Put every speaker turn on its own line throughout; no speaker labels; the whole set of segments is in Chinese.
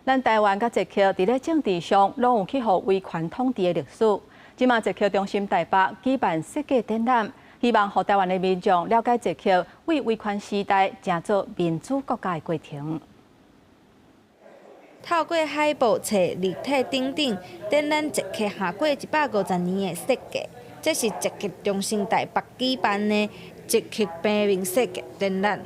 咱台湾甲捷克伫咧政治上拢有去互威权统治的历史。即马捷克中心台北举办设计展览，希望互台湾的民众了解捷克为威权时代成做民主国家的过程。
透过海报册立体顶顶，展览捷克下过150年的设计。这是捷克中心台北举办的捷克平民设计展览。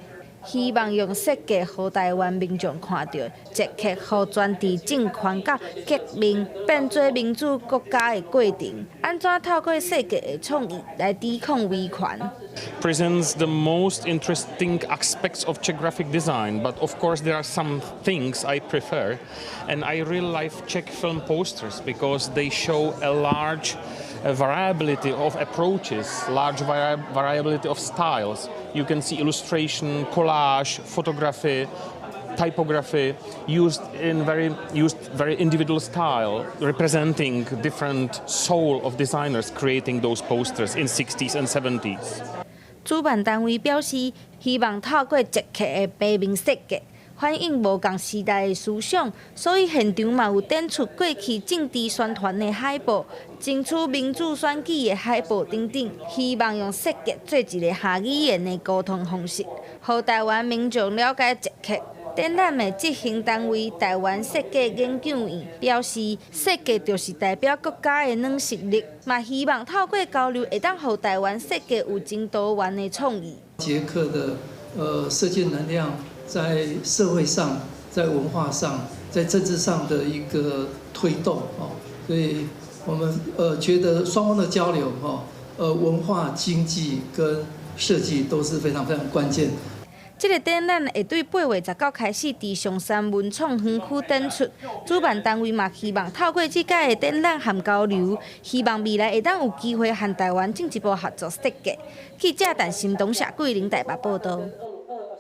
希望用设计，互台湾民众看到捷克互专制政权甲革命变做民主国家的过程，安怎透过设计的创意来抵抗威权。
Presents the most interesting aspects of Czech graphic design, but of course there are some things I prefer, and I really like Czech film posters because they show a large variability of approaches, large variability of styles. You can see illustration, collage, photography, typography used very individual style, representing different soul of designers creating those posters in 60s and 70s.
主办单位表示，希望透过捷克的平民设计，反映无共时代的思想，所以现场嘛有展出过去政治宣传的海报，争取民主选举的海报等等。希望用设计做一个下语言的沟通方式，让台湾民众了解捷克。 展览的执行单位台湾设计研究院表示，设计就是代表国家的软实力，嘛希望透过交流，会当让台湾设计有真多元的创意。
捷克的设计能量在社会上、在文化上、在政治上的一个推动哦，所以我们觉得双方的交流文化、经济跟设计都是非常关键。
这个展览会对8月19开始伫上山文创园区展出，主办单位嘛希望透过这届的展览和交流，希望未来会当有机会和台湾进一步合作设计。记者陈心东、谢桂玲台北报道。